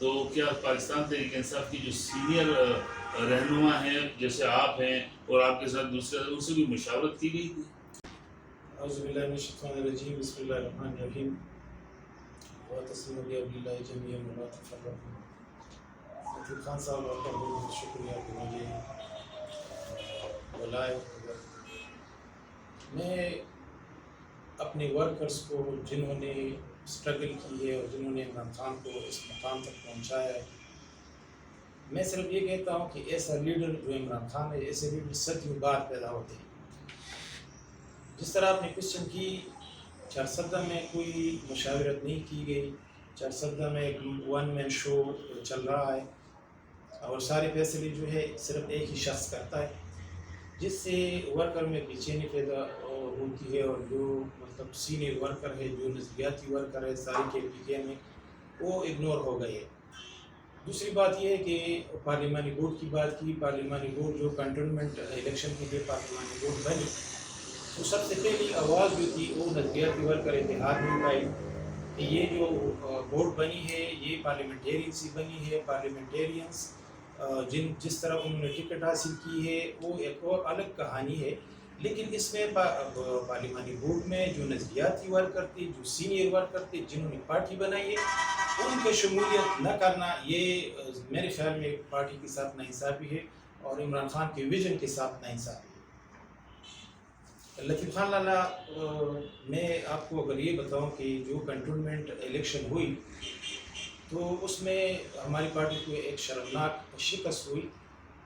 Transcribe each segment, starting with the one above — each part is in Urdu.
تو کیا پاکستان تحریک انصاف کی جو سینئر رہنما ہیں جیسے آپ ہیں اور آپ کے ساتھ دوسرے ان سے بھی مشاورت کی گئی تھی؟ اعوذ باللہ من الشیطان الرجیم، بسم اللہ الرحمن الرحیم، وَاعْتَصِمُوا بِحَبْلِ اللَّهِ جَمِيعًا وَلَا تَفَرَّقُوا۔ لطیف خان صاحب آپ کا بہت بہت شکریہ کہ مجھے بلائے۔ میں اپنے ورکرز کو جنہوں نے اسٹرگل کی ہے اور جنہوں نے عمران خان کو اس مقام تک پہنچایا ہے، میں صرف یہ کہتا ہوں کہ ایسا لیڈر جو عمران خان ہے، ایسے لیڈر صدیوں بعد پیدا ہوتے ہیں۔ جس طرح آپ نے کوشچن کی، چارسدہ میں کوئی مشاورت نہیں کی گئی، چارسدہ میں ایک ون مین شو چل رہا ہے اور سارے فیصلے جو ہے صرف ایک ہی شخص کرتا ہے، جس سے ورکر میں بے چینی پیدا ہوتی ہے، اور جو مطلب سینئر ورکر ہے، جو نظریاتی ورکر ہے ساری کے پی کے میں، وہ اگنور ہو گئے۔ دوسری بات یہ ہے کہ پارلیمانی بورڈ کی بات کی، پارلیمانی بورڈ جو کنٹونمنٹ الیکشن کے لیے پارلیمانی بورڈ بنی، تو سب سے پہلی آواز جو تھی وہ نظریاتی ورکر اتحاد میں اٹھائی کہ یہ جو بورڈ بنی ہے یہ پارلیمنٹیرین سے بنی ہے۔ پارلیمنٹیرینس جس طرح انہوں نے ٹکٹ حاصل کی ہے وہ ایک اور الگ کہانی ہے، لیکن اس میں پارلیمانی بورڈ میں جو نظریاتی ورکر تھے، جو سینئر ورکر تھے، جنہوں نے پارٹی بنائی ہے، ان کے شمولیت نہ کرنا، یہ میرے خیال میں پارٹی کے ساتھ ناانصافی ہے اور عمران خان کے ویژن کے ساتھ ناانصافی ہے۔ لطیف خان لالا، میں آپ کو اگر یہ بتاؤں کہ جو کنٹونمنٹ الیکشن ہوئی تو اس میں ہماری پارٹی کو ایک شرمناک شکست ہوئی۔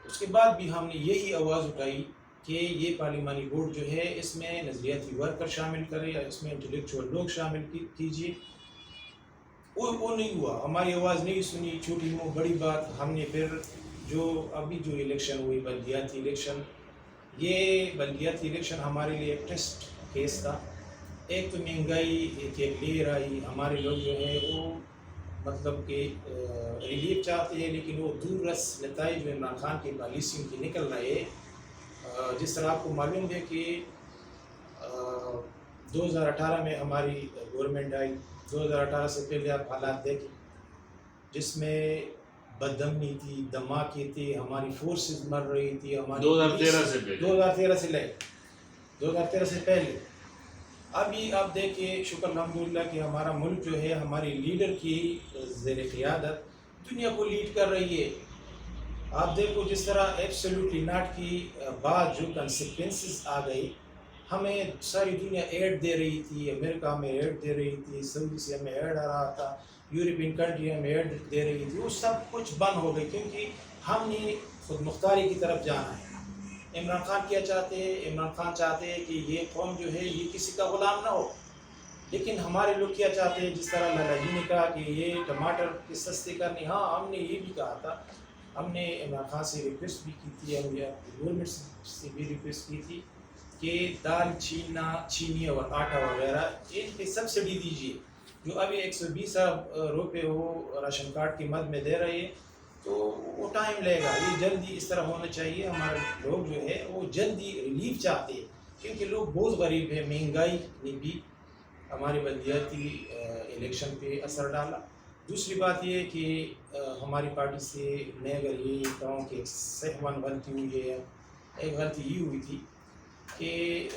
اس کے بعد بھی ہم نے یہی آواز اٹھائی کہ یہ پارلیمانی بورڈ جو ہے اس میں نظریاتی ورکر شامل کرے، اس میں انٹلیکچوئل لوگ شامل کیجیے۔ وہ نہیں ہوا، ہماری آواز نہیں سنی، چھوٹی منہ بڑی بات۔ ہم نے پھر جو ابھی جو الیکشن ہوئی بلدیاتی الیکشن، یہ بلدیاتی الیکشن ہمارے لیے ایک ٹیسٹ کیس تھا۔ ایک تو مہنگائی کی ایک لہر آئی، ہمارے لوگ جو ہے وہ مطلب کہ ریلیف چاہتے ہیں، لیکن وہ دور رس نتائج جو عمران خان کی پالیسیوں کی نکل رہے ہیں۔ جس طرح آپ کو معلوم ہے کہ 2018 میں ہماری گورنمنٹ آئی، 2018 سے پہلے آپ حالات دیکھیں جس میں بدامنی تھی، دھماکے تھے، ہماری فورسز مر رہی تھی، ہماری 2013 سے پہلے، 2013 سے پہلے۔ ابھی آپ دیکھیں، شکر الحمدللہ کہ ہمارا ملک جو ہے ہماری لیڈر کی زیر قیادت دنیا کو لیڈ کر رہی ہے۔ آپ دیکھو جس طرح ایبسلیوٹلی ناٹ کی بعد جو کنسیکوینسز آ گئی، ہمیں ساری دنیا ایڈ دے رہی تھی، امریکہ میں ایڈ دے رہی تھی، سعودی سے ہمیں ایڈ آ رہا تھا، یورپین کنٹری ہمیں ایڈ دے رہی تھی، وہ سب کچھ بند ہو گئی کیونکہ ہم نے خود مختاری کی طرف جانا ہے۔ عمران خان کیا چاہتے ہیں؟ عمران خان چاہتے ہیں کہ یہ قوم جو ہے یہ کسی کا غلام نہ ہو، لیکن ہمارے لوگ کیا چاہتے ہیں؟ جس طرح لالا جی نے کہا کہ یہ ٹماٹر کی سستے کرنی، ہاں ہم نے یہ بھی کہا تھا، ہم نے عمران خان سے ریکویسٹ بھی کی تھی، ہم نے گورنمنٹ سے بھی ریکویسٹ کی تھی کہ دال چینی اور آٹا وغیرہ ان پہ سبسڈی دیجیے۔ جو ابھی 120 ارب روپے وہ راشن کارڈ کی مد میں دے رہے ہیں، تو وہ ٹائم لے گا، یہ جلدی اس طرح ہونا چاہیے۔ ہمارے لوگ جو ہے وہ جلدی ریلیف چاہتے ہیں کیونکہ لوگ بہت غریب ہیں، مہنگائی نے بھی ہمارے بلدیاتی الیکشن پہ اثر ڈالا۔ دوسری بات یہ ہے کہ ہماری پارٹی سے میں اگر یہ کہوں کہ صحیح غلطی ہوئی ہے، ایک غلطی یہ ہوئی تھی کہ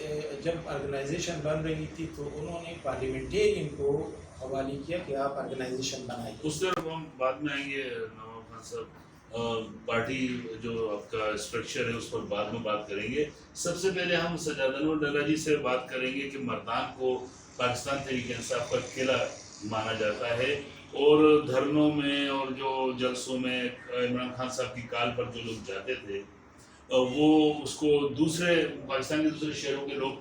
جب آرگنائزیشن بن رہی تھی تو انہوں نے پارلیمنٹیرین کو حوالے کیا کہ آپ آرگنائزیشن بنائیے۔ اس طرف ہم بعد میں آئیں گے نواب خان صاحب، پارٹی جو آپ کا اسٹرکچر ہے اس پر بعد میں بات کریں گے۔ سب سے پہلے ہم سجاد انور ڈالا جی سے بات کریں گے کہ مردان کو پاکستان تحریک انصاف کا قلعہ مانا جاتا ہے، اور دھرنوں میں اور جو جلسوں میں عمران خان صاحب کی کال پر جو لوگ جاتے تھے وہ اس کو دوسرے پاکستان کے دوسرے شہروں کے لوگ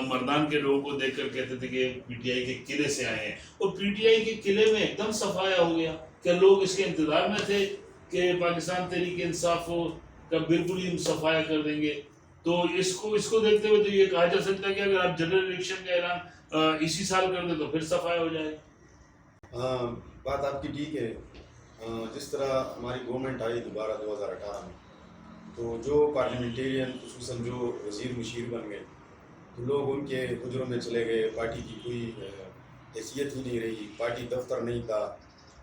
مردان کے لوگوں کو دیکھ کر کہتے تھے کہ پی ٹی آئی کے قلعے سے آئے ہیں، اور پی ٹی آئی کے قلعے میں ایک دم صفایا ہو گیا کہ لوگ اس کے انتظار میں تھے کہ پاکستان تحریک انصاف کا بالکل ہی صفایا کر دیں گے۔ تو اس کو دیکھتے ہوئے تو یہ کہا جا سکتا ہے کہ اگر آپ جنرل الیکشن کا اعلان اسی سال کر دیں تو پھر صفایا ہو جائے گا۔ بات آپ کی ٹھیک ہے۔ جس طرح ہماری گورنمنٹ آئی دوبارہ 2018 میں، تو جو پارلیمنٹیرین خصوصاً جو وزیر مشیر بن گئے تو لوگ ان کے حجروں میں چلے گئے، پارٹی کی کوئی حیثیت ہی نہیں رہی، پارٹی دفتر نہیں تھا،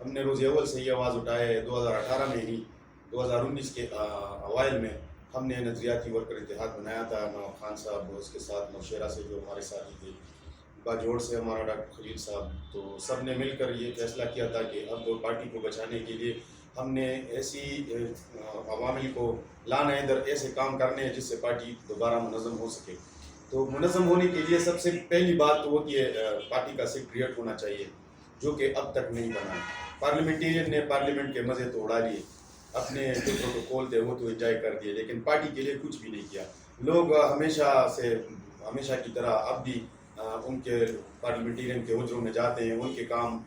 ہم نے روز اول سے یہ آواز اٹھایا ہے. 2018 میں ہی 2019 کے اوائل میں ہم نے نظریاتی ورکر اتحاد بنایا تھا. نواب خان صاحب اس کے ساتھ نوشیرہ سے جو ہمارے ساتھی تھے, باجوڑ سے ہمارا ڈاکٹر خلیل صاحب, تو سب نے مل کر یہ فیصلہ کیا تھا کہ اب پارٹی کو بچانے کے لیے ہم نے ایسی عوامل کو لانا ہے ادھر, ایسے کام کرنے ہیں جس سے پارٹی دوبارہ منظم ہو سکے. تو منظم ہونے کے لیے سب سے پہلی بات تو وہ کہ پارٹی کا سیکریٹریٹ ہونا چاہیے, جو کہ اب تک نہیں بنا. پارلیمنٹیرین نے پارلیمنٹ کے مزے تو اڑا لیے, اپنے جو پروٹوکول تھے وہ تو انجوائے کر دیے, لیکن پارٹی کے لیے کچھ بھی نہیں کیا. لوگ ہمیشہ کی طرح اب بھی ان کے پارلیمنٹیرین کے حجروں میں جاتے ہیں, ان کے کام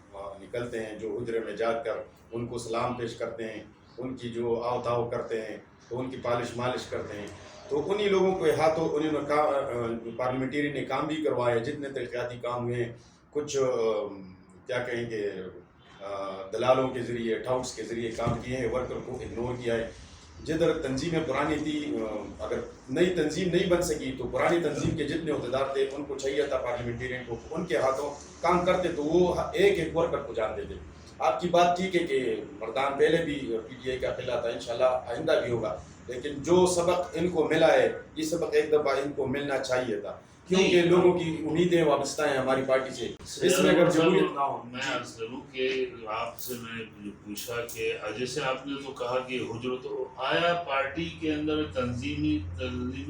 نکلتے ہیں, جو حجرے میں جا کر ان کو سلام پیش کرتے ہیں, ان کی جو آؤ تاؤ کرتے ہیں, تو ان کی پالش مالش کرتے ہیں. تو انہی لوگوں کے ہاتھوں انہوں نے پارلیمنٹیرین نے کام بھی کروائے. جتنے ترقیاتی کام ہوئے ہیں, کچھ کیا کہیں گے دلالوں کے ذریعے, ٹاؤٹس کے ذریعے کام کیے ہیں, ورکر کو اگنور کیا ہے. جدھر تنظیمیں پرانی تھی, اگر نئی تنظیم نہیں بن سکی تو پرانی تنظیم کے جتنے عہدیدار تھے ان کو چاہیے تھا پارلیمنٹیرین کو ان کے ہاتھوں کام کرتے, تو وہ ایک ایک ورکر کو جانتے تھے. آپ کی بات ٹھیک ہے کہ مردان پہلے بھی پی ٹی آئی کا قلعہ تھا, انشاءاللہ آئندہ بھی ہوگا, لیکن جو سبق ان کو ملا ہے یہ سبق ایک دفعہ ان کو ملنا چاہیے تھا, کیونکہ لوگوں کی امیدیں وابستہ ہیں ہماری پارٹی سے. اس میں اگر جمہوریت نہ ہو. میں عرض کروں کہ آپ سے میں نے پوچھا کہ جیسے آپ نے تو کہا کہ حجر, تو آیا پارٹی کے اندر تنظیمی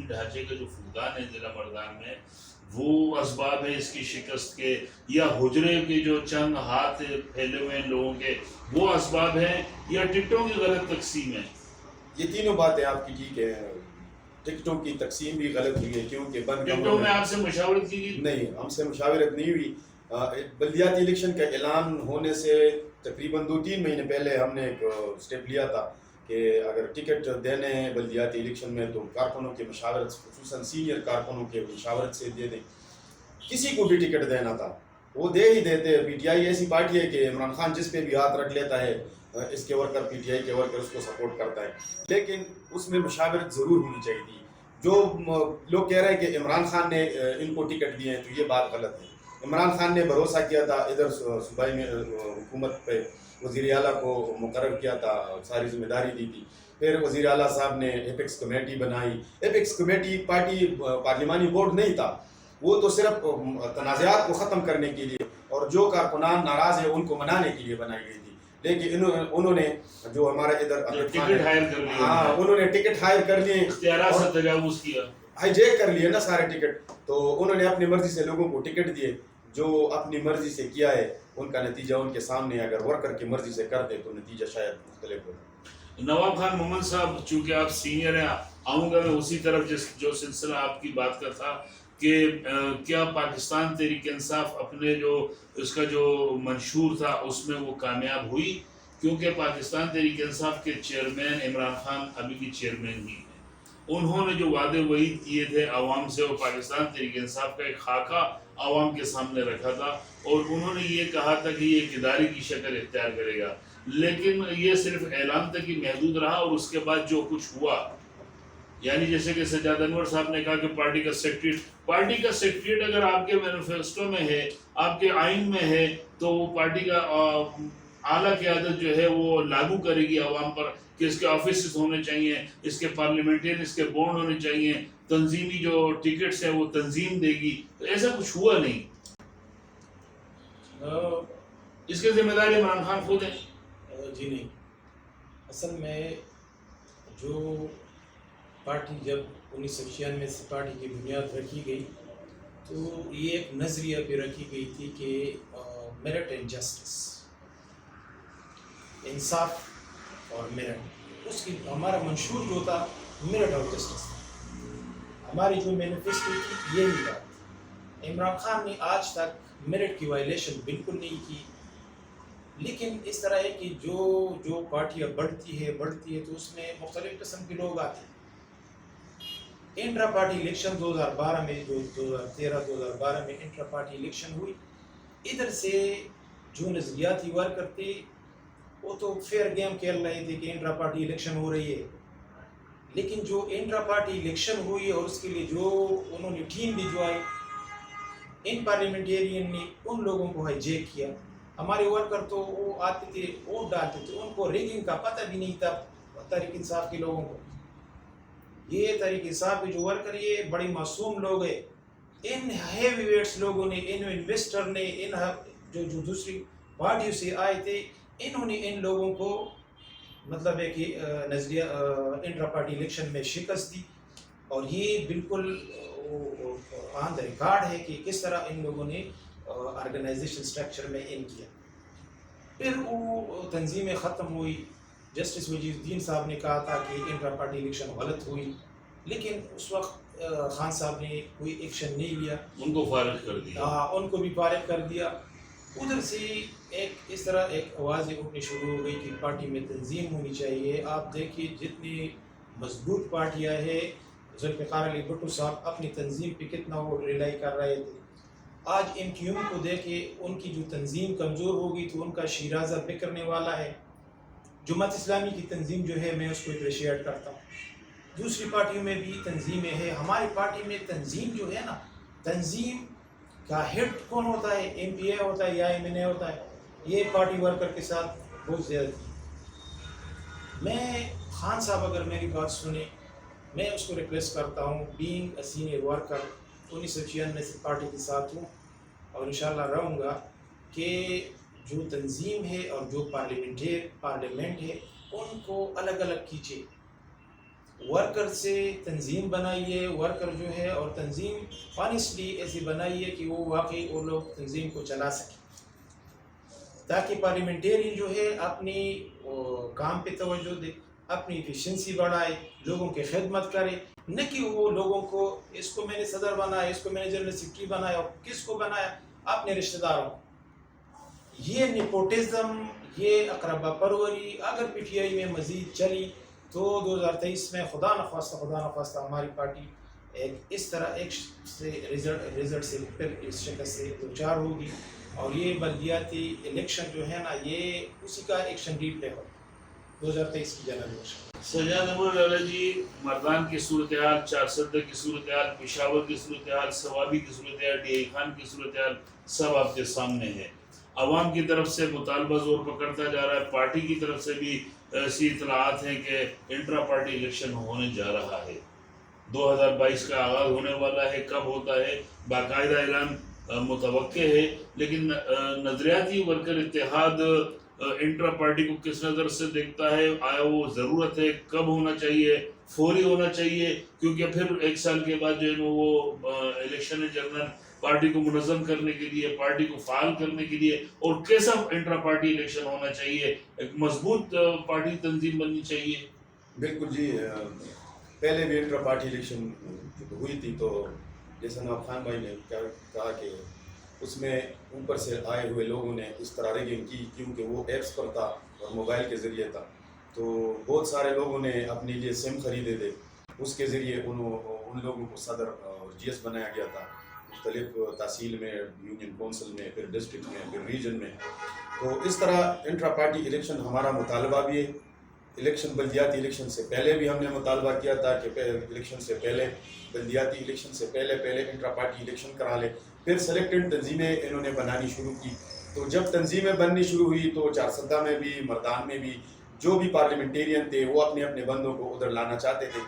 ڈھانچے کا جو فقدان ہے ضلع مردان میں, وہ اسباب ہے اس کی شکست کے, یا حجرے کے جو چند ہاتھ پھیلے ہوئے ہیں لوگوں کے وہ اسباب ہیں, یا ٹکٹوں کی غلط تقسیم ہے؟ یہ تینوں باتیں آپ کی ٹھیک ہے. ٹکٹوں کی تقسیم بھی غلط ہوئی ہے, کیونکہ بند ٹکٹوں میں آپ سے مشاورت کی گئی؟ نہیں, ہم سے مشاورت نہیں ہوئی. بلدیاتی الیکشن کا اعلان ہونے سے تقریباً 2-3 مہینے پہلے ہم نے ایک اسٹیپ لیا تھا کہ اگر ٹکٹ دینے ہیں بلدیاتی الیکشن میں تو کارکنوں کی مشاورت, خصوصاً سینئر کارکنوں کے مشاورت سے دے دیں. کسی کو بھی ٹکٹ دینا تھا وہ دے ہی دیتے. پی ٹی آئی ایسی پارٹی ہے کہ عمران خان جس پہ بھی ہاتھ رکھ لیتا ہے, اس کے ورکر پی ٹی آئی کے ورکر اس کو سپورٹ کرتا ہے, لیکن اس میں مشاورت ضرور ہونی چاہیے تھی. جو لوگ کہہ رہے ہیں کہ عمران خان نے ان کو ٹکٹ دیے ہیں, تو یہ بات غلط ہے. عمران خان نے بھروسہ کیا تھا ادھر صوبائی میں حکومت پہ, وزیر اعلیٰ کو مقرر کیا تھا, ساری ذمہ داری دی تھی. پھر وزیر اعلیٰ صاحب نے ایپیکس کمیٹی بنائی. ایپیکس کمیٹی پارٹی پارلیمانی بورڈ نہیں تھا, وہ تو صرف تنازعات کو ختم کرنے کے لیے اور جو کارکنان ناراض ہیں ان کو منانے کے لیے بنائی گئی تھی. لیکن انہوں نے جو ہمارا ادھر ٹکٹ ہائر کر لیا, ہاں انہوں نے ٹکٹ ہائر کر لیے, اختیارات سے تجاوز کیا, ہائی جیک کر لیے نا سارے ٹکٹ. تو انہوں نے اپنی مرضی سے لوگوں کو ٹکٹ دیے. جو اپنی مرضی سے کیا ہے ان کا نتیجہ ان کے سامنے, اگر ورکر کی مرضی سے کرتے تو نتیجہ شاید مختلف ہوتا. نواب خان محمد صاحب, چونکہ آپ سینئر ہیں, آؤں گا میں اسی طرف جو سلسلہ آپ کی بات کا تھا کہ کیا پاکستان تحریک انصاف اپنے جو اس کا جو منشور تھا اس میں وہ کامیاب ہوئی؟ کیونکہ پاکستان تحریک انصاف کے چیئرمین عمران خان ابھی بھی چیئرمین ہی ہیں. انہوں نے جو وعدے وعید کیے تھے عوام سے, وہ پاکستان تحریک انصاف کا ایک خاکہ عوام کے سامنے رکھا تھا, اور انہوں نے یہ کہا تھا کہ یہ ایک ادارے کی شکل اختیار کرے گا, لیکن یہ صرف اعلان تک ہی محدود رہا. اور اس کے بعد جو کچھ ہوا, یعنی جیسے کہ سجاد انور صاحب نے کہا کہ پارٹی کا سیکریٹریٹ اگر آپ کے مینیفیسٹو میں ہے, آپ کے آئین میں ہے, تو وہ پارٹی کا اعلیٰ قیادت جو ہے وہ لاگو کرے گی عوام پر کہ اس کے آفیسز ہونے چاہیے, اس کے پارلیمنٹین, اس کے بورڈ ہونے چاہیے, تنظیمی جو ٹکٹس ہیں وہ تنظیم دے گی. تو ایسا کچھ ہوا نہیں. اس کے ذمہ داری عمران خان خود ہیں. جی نہیں, اصل میں جو پارٹی جب 1996 سے پارٹی کی بنیاد رکھی گئی تو یہ ایک نظریہ پہ رکھی گئی تھی کہ میرٹ اینڈ جسٹس, انصاف اور میرٹ. اس کی ہمارا منشور جو تھا میرٹ اور جسٹس, ہماری جو مینیفیسٹو تھی یہی بات. عمران خان نے آج تک میرٹ کی وائلیشن بالکل نہیں کی, لیکن اس طرح ہے کہ جو پارٹیاں بڑھتی ہے تو اس میں مختلف قسم کے لوگ آتے ہیں. انٹرا پارٹی الیکشن 2012 میں, جو 2013-2012 میں انٹرا پارٹی الیکشن ہوئی, ادھر سے جو نظریاتی ورکر تھے وہ تو فیئر گیم کھیل رہے تھے کہ انٹرا پارٹی الیکشن ہو رہی ہے, لیکن جو انٹرا پارٹی الیکشن ہوئی اور اس کے لیے جو انہوں نے ٹیم بھی جو آئی, ان پارلیمنٹیرین نے ان لوگوں کو ہائی جیک کیا, ہمارے ورکر تو وہ آتے تھے ووٹ ڈالتے تھے، ان کو ریگنگ کا پتہ بھی نہیں تھا تحریک انصاف کے لوگوں کو. یہ تحریک انصاف کے جو ورکر یہ بڑی معصوم لوگ ہیں. ان ہیوی ویٹس لوگوں نے، ان انویسٹر نے، ان جو دوسری پارٹیوں سے آئے تھے، انہوں نے ان لوگوں کو مطلب ہے کہ نظریہ انٹرا پارٹی الیکشن میں شکست دی. اور یہ بالکل آن دا ریکارڈ ہے کہ کس طرح ان لوگوں نے آرگنائزیشن سٹرکچر میں ان کیا. پھر وہ تنظیمیں ختم ہوئی. جسٹس وجیز الدین صاحب نے کہا تھا کہ انٹرا پارٹی الیکشن غلط ہوئی، لیکن اس وقت خان صاحب نے کوئی ایکشن نہیں لیا، ان کو فارغ کر دیا. ان کو بھی فارغ کر دیا. ادھر سے ایک اس طرح ایک آوازیں اٹھنی شروع ہو گئی کہ پارٹی میں تنظیم ہونی چاہیے. آپ دیکھیے جتنی مضبوط پارٹیاں ہیں، ذوالفقار علی بھٹو صاحب اپنی تنظیم پہ کتنا وہ ریلائی کر رہے تھے. آج ایم کیو ایم کو دیکھے ان کی جو تنظیم کمزور ہوگی تو ان کا شیرازہ بکرنے والا ہے. جماعت اسلامی کی تنظیم جو ہے میں اس کو اپریشیٹ کرتا ہوں. دوسری پارٹیوں میں بھی تنظیمیں ہیں. ہماری پارٹی میں تنظیم جو ہے نا، تنظیم کا ہیڈ کون ہوتا ہے؟ ایم پی اے ہوتا ہے یا ایم این اے ہوتا ہے. یہ پارٹی ورکر کے ساتھ بہت زیادہ تھی. میں خان صاحب اگر میری بات سنیں، میں اس کو ریکویسٹ کرتا ہوں، بینگ اے سینئر ورکر 1996 سے پارٹی کے ساتھ ہوں اور انشاءاللہ رہوں گا، کہ جو تنظیم ہے اور جو پارلیمنٹ ہے ان کو الگ الگ کیجیے. ورکر سے تنظیم بنائیے، ورکر جو ہے اور تنظیم آنیسٹلی ایسی بنائیے کہ وہ واقعی وہ لوگ تنظیم کو چلا سکیں، تاکہ پارلیمنٹیرین جو ہے اپنی کام پہ توجہ دے، اپنی ایفیشنسی بڑھائے، لوگوں کی خدمت کرے، نہ کہ وہ لوگوں کو اس کو میں نے صدر بنایا، اس کو میں نے جنرل سیکرٹری بنایا. اور کس کو بنایا؟ اپنے رشتہ داروں. یہ نیپوٹزم، یہ اقربا پروری اگر پی ٹی آئی میں مزید چلی تو 2023 میں خدا نخواستہ ہماری پارٹی ایک اس طرح ایک سے رزلٹ سے پھر اس شکل سے دوچار ہوگی. اور یہ بلدیاتی الیکشن جو ہے نا، یہ اسی کا ایکشن ری پلے ہو 2023 کی جنرل الیکشن. سجاد احمد لالا جی، مردان کی صورتحال، چارسدہ کی صورتحال، پشاور کی صورتحال، ثوابی کی صورتحال، ڈی آئی خان کی صورتحال سب آپ کے سامنے ہے. عوام کی طرف سے مطالبہ زور پکڑتا جا رہا ہے، پارٹی کی طرف سے بھی ایسی اطلاعات ہیں کہ انٹرا پارٹی الیکشن ہونے جا رہا ہے. 2022 کا آغاز ہونے والا ہے. کب ہوتا ہے باقاعدہ اعلان متوقع ہے، لیکن نظریاتی ورکر اتحاد انٹرا پارٹی کو کس نظر سے دیکھتا ہے؟ آیا وہ ضرورت ہے؟ کب ہونا چاہیے؟ فوری ہونا چاہیے؟ کیونکہ پھر ایک سال کے بعد جو ہے وہ الیکشن جنرل پارٹی کو منظم کرنے کے لیے، پارٹی کو فعال کرنے کے لیے، اور کیسا انٹرا پارٹی الیکشن ہونا چاہیے؟ ایک مضبوط پارٹی تنظیم بننی چاہیے. بالکل جی. پہلے بھی انٹرا پارٹی الیکشن ہوئی تھی تو جیسا نواب خان بھائی نے کہا کہ اس میں اوپر سے آئے ہوئے لوگوں نے اس طرح ریگنگ کی، کیونکہ وہ ایپس پر تھا اور موبائل کے ذریعے تھا. تو بہت سارے لوگوں نے اپنے لیے سم خریدے تھے، اس کے ذریعے ان لوگوں کو صدر اور جی ایس بنایا گیا تھا، مختلف تحصیل میں، یونین کونسل میں، پھر ڈسٹرکٹ میں، پھر ریجن میں. تو اس طرح انٹرا پارٹی الیکشن ہمارا مطالبہ بھی ہے. الیکشن بلدیاتی الیکشن سے پہلے بھی ہم نے مطالبہ کیا تھا کہ الیکشن سے پہلے، بلدیاتی الیکشن سے پہلے انٹرا پارٹی الیکشن کرا لے. پھر سلیکٹڈ تنظیمیں انہوں نے بنانی شروع کی. تو جب تنظیمیں بننی شروع ہوئی تو چارسدہ میں بھی، مردان میں بھی جو بھی پارلیمنٹیرین تھے وہ اپنے اپنے بندوں کو ادھر لانا چاہتے تھے.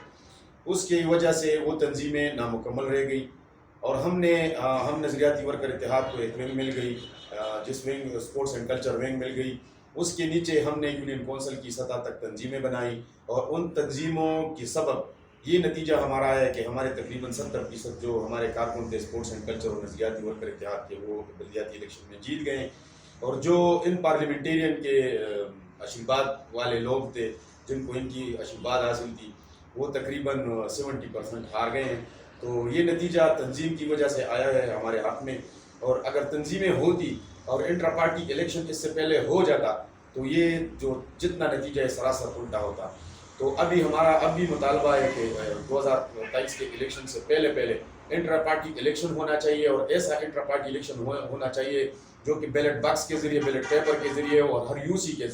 اس کی وجہ سے وہ تنظیمیں نامکمل رہ گئی. اور ہم نظریاتی ورکر اتحاد کو ایک ونگ مل گئی، جس wing sports and culture wing مل گئی. اس کے نیچے ہم نے یونین کونسل کی سطح تک تنظیمیں بنائی، اور ان تنظیموں کی سبب یہ نتیجہ ہمارا ہے کہ ہمارے تقریباً 70% جو ہمارے کارکن تھے اسپورٹس اینڈ کلچر اور نظریاتی ورکر اتحاد کے، وہ بلدیاتی الیکشن میں جیت گئے. اور جو ان پارلیمنٹیرین کے آشیرواد والے لوگ تھے، جن کو ان کی آشیرواد حاصل تھی، وہ تقریباً 70% ہار گئے ہیں. تو یہ نتیجہ تنظیم کی وجہ سے آیا ہے ہمارے حق میں. اور اگر تنظیمیں ہوتی اور انٹرا پارٹی الیکشن اس سے پہلے ہو جاتا تو یہ جو جتنا نتیجہ ہے سراسر الٹا ہوتا. تو ہمارا اب بھی مطالبہ ہے کہ 2023 کے الیکشن سے پہلے انٹرا پارٹی الیکشن ہونا چاہیے، اور ایسا انٹرا پارٹی الیکشن ہونا چاہیے جو کہ بیلٹ باکس کے ذریعے، بیلٹ پیپر کے ذریعے ہو، اور ہر یو سی کے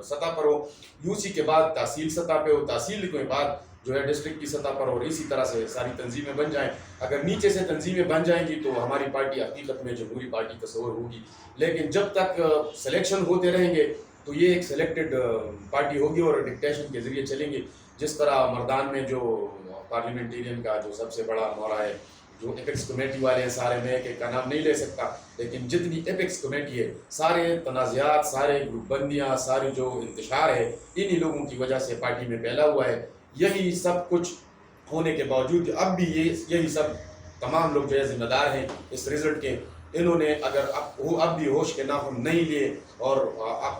سطح پر ہو. یو سی کے بعد تحصیل سطح پہ ہو، تحصیل کے بعد جو ہے ڈسٹرکٹ کی سطح پر، اور اسی طرح سے ساری تنظیمیں بن جائیں. اگر نیچے سے تنظیمیں بن جائیں گی تو ہماری پارٹی حقیقت میں جمہوری پارٹی تصور ہوگی. لیکن جب تک سلیکشن ہوتے رہیں گے تو یہ ایک سلیکٹڈ پارٹی ہوگی اور ڈکٹیشن کے ذریعے چلیں گے. جس طرح مردان میں جو پارلیمنٹیرین کا جو سب سے بڑا مورا ہے، جو ایپکس کمیٹی والے ہیں سارے، میں ایک کا نام نہیں لے سکتا، لیکن جتنی ایپکس کمیٹی ہے، سارے تنازعات، سارے گروپ بندیاں، سارے جو انتشار ہے، انہی لوگوں کی وجہ سے پارٹی میں پھیلا ہوا ہے. یہی سب کچھ ہونے کے باوجود اب بھی یہی سب تمام لوگ جو ہے ذمہ دار ہیں اس رزلٹ کے. انہوں نے اگر اب بھی ہوش کے ناخن نہیں لیے اور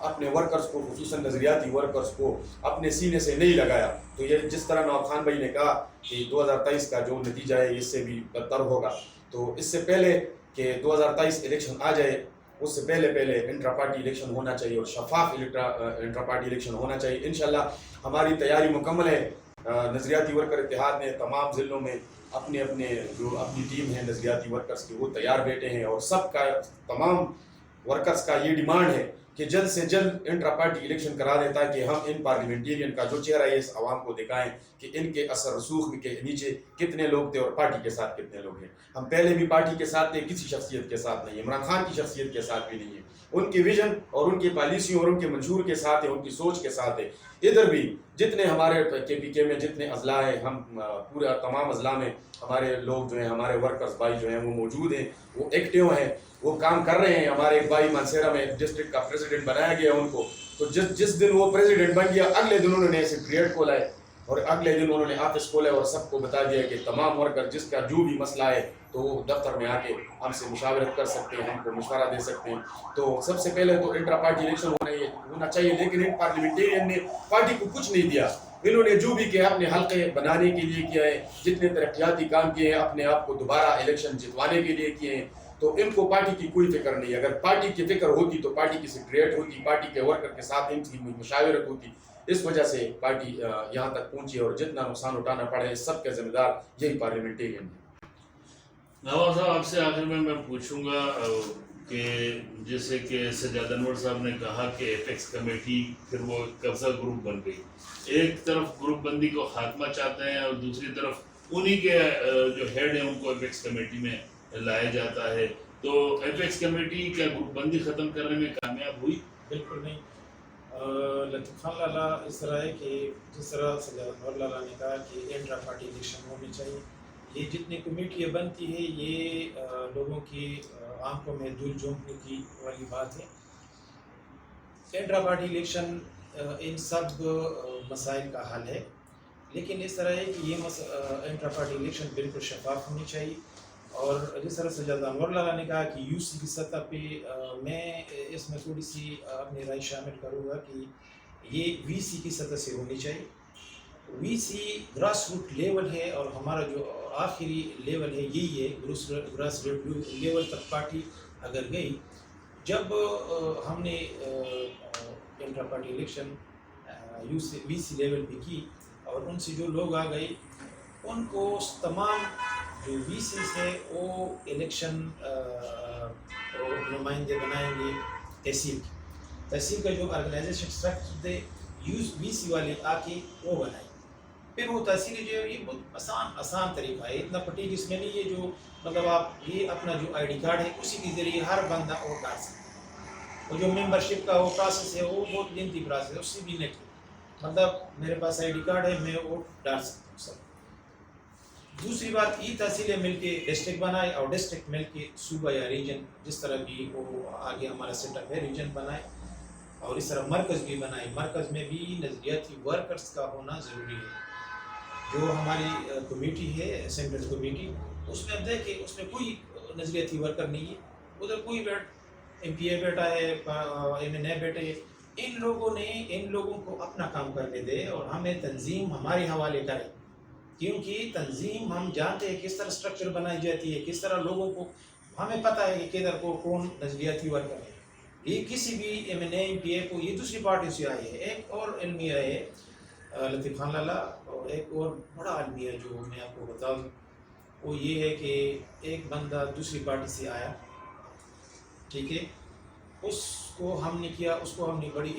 اپنے ورکرز کو، خصوصاً نظریاتی ورکرز کو اپنے سینے سے نہیں لگایا، تو یہ جس طرح نواب خان بھائی نے کہا کہ 2023 کا جو نتیجہ ہے اس سے بھی بدتر ہوگا. تو اس سے پہلے کہ 2023 الیکشن آ جائے، اس سے پہلے انٹرا پارٹی الیکشن ہونا چاہیے اور شفاف انٹرا پارٹی الیکشن ہونا چاہیے. انشاءاللہ ہماری تیاری مکمل ہے. نظریاتی ورکر اتحاد نے تمام ضلعوں میں اپنے جو اپنی ٹیم ہے نظریاتی ورکرز کی، وہ تیار بیٹھے ہیں، اور سب کا، تمام ورکرز کا یہ ڈیمانڈ ہے کہ جلد سے جلد انٹرا پارٹی الیکشن کرا دیں تاکہ ہم ان پارلیمنٹیرین کا جو چہرہ ہے اس عوام کو دکھائیں کہ ان کے اثر رسوخ کے نیچے کتنے لوگ تھے اور پارٹی کے ساتھ کتنے لوگ ہیں. ہم پہلے بھی پارٹی کے ساتھ تھے، کسی شخصیت کے ساتھ نہیں، عمران خان کی شخصیت کے ساتھ بھی نہیں ہے، ان کی ویژن اور ان کی پالیسیوں اور ان کے منشور کے ساتھ ہے، ان کی سوچ کے ساتھ ہے. ادھر بھی جتنے ہمارے KPK میں جتنے اضلاع ہیں، ہم پورے تمام اضلاع میں ہمارے لوگ جو ہیں، ہمارے ورکرز بھائی جو ہیں وہ موجود ہیں، وہ ایکٹیو ہیں، وہ کام کر رہے ہیں. ہمارے ایک بھائی مانسیرا میں ڈسٹرکٹ کا پریزیڈنٹ بنایا گیا ان کو، تو جس دن وہ پریزیڈنٹ بن گیا اگلے دن انہوں نے سیکریٹریٹ کھولا ہے اور اگلے دن انہوں نے آفس کھولا ہے اور سب کو بتا دیا کہ تمام ورکر جس کا جو بھی مسئلہ ہے تو وہ دفتر میں آ کے ہم سے مشاورت کر سکتے ہیں، ہم کو مشورہ دے سکتے ہیں. تو سب سے پہلے تو انٹرا پارٹی الیکشن ہونا چاہیے. لیکن ان پارلیمنٹیرین نے پارٹی کو کچھ نہیں دیا. انہوں نے جو بھی کیا اپنے حلقے بنانے کے لیے کیا ہے، جتنے ترقیاتی کام کیے ہیں اپنے آپ کو دوبارہ الیکشن جتوانے کے لیے کیے ہیں. تو ان کو پارٹی کی کوئی فکر نہیں. اگر پارٹی کی فکر ہوتی تو پارٹی کی سیکریٹریٹ ہوتی، پارٹی کے ورکر کے ساتھ ان کی مشاورت ہوتی. اس وجہ سے پارٹی یہاں تک پہنچی اور جتنا نقصان اٹھانا پڑے اس سب کے ذمہ دار یہی پارلیمنٹیرین ہے. نواز صاحب، آپ سے آخر میں پوچھوں گا کہ جیسے کہ سجاد انور صاحب نے کہا کہ ایپیکس کمیٹی پھر وہ قبضہ گروپ بن گئی. ایک طرف گروپ بندی کو خاتمہ چاہتے ہیں اور دوسری طرف انہی کے جو ہیڈ ہیں ان کو ایپیکس کمیٹی میں لایا جاتا ہے. تو ایپیکس کمیٹی کیا گروپ بندی ختم کرنے میں کامیاب ہوئی؟ بالکل نہیں. لطیف خان لالا اس طرح ہے کہ جس طرح سجاد انور لالا نے کہا کہ انٹرا پارٹی الیکشن ہونی چاہیے، یہ جتنی کمیٹیاں بنتی ہے یہ لوگوں کی آنکھوں میں دھول جھونکنے کی والی بات ہے. انٹرا پارٹی الیکشن ان سب مسائل کا حل ہے، لیکن اس طرح ہے کہ یہ انٹرا پارٹی الیکشن بالکل شفاف ہونی چاہیے. اور جس طرح سجاد انور لالا نے کہا کہ UC کی سطح پہ میں اس میں تھوڑی سی اپنی رائے شامل کروں گا کہ یہ VC کی سطح سے ہونی چاہیے. VC گراس روٹ لیول ہے اور ہمارا جو آخری لیول ہے یہی ہے. گراس روٹ لیول تک پارٹی اگر گئی، جب ہم نے intra party election VC level پہ کی اور ان سے جو لوگ آ گئے ان کو تمام جو VCs ہے وہ الیکشن نمائندے بنائیں گے تحصیل کا جو آرگنائزیشن اسٹرکچر تھے VC والے آ کے وہ بنائیں. پھر وہ تحصیلی جو ہے یہ بہت آسان طریقہ ہے، اتنا پٹیج اس میں نہیں ہے. جو مطلب آپ یہ اپنا جو ID کارڈ ہے اسی کے ذریعے ہر بندہ ووٹ ڈال سکتا ہے. اور جو ممبرشپ کا وہ پروسیس ہے وہ بہت لینتھی پروسیس ہے، اس سے بھی نہیں. مطلب میرے پاس ID کارڈ ہے، میں ووٹ ڈال سکتا ہوں سب. دوسری بات، یہ تحصیلیں مل کے ڈسٹرکٹ بنائے اور ڈسٹرکٹ مل کے صوبہ یا ریجن، جس طرح بھی وہ آگے ہمارا سیٹ اپ ہے ریجن بنائے. اور اس طرح مرکز بھی بنائے. مرکز میں بھی نظریاتی ورکرز کا ہونا ضروری ہے. جو ہماری کمیٹی ہے سینٹرل کمیٹی، اس میں اب دیکھیں اس میں کوئی نظریاتی ورکر نہیں ہے. ادھر کوئی MPA بیٹا ہے، MNA بیٹے ہیں. ان لوگوں کو اپنا کام کرنے دے اور ہمیں تنظیم ہمارے حوالے کرے، کیونکہ تنظیم ہم جانتے ہیں کس طرح اسٹرکچر بنائی جاتی ہے، کس طرح لوگوں کو ہمیں پتہ ہے کہ کدھر کو کون نظریاتی ورکر ہے. یہ کسی بھی MNA MPA کو، یہ دوسری پارٹی سے آئی ہے. ایک اور المیہ ہے لطیف خان لالا، اور ایک اور بڑا المیہ جو میں آپ کو بتاؤں وہ یہ ہے کہ ایک بندہ دوسری پارٹی سے آیا، ٹھیک ہے، اس کو ہم نے کیا، اس کو ہم نے بڑی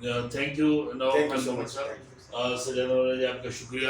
thank you Thank you so Nawab much. صاحب. سجاد جی آپ کا شکریہ.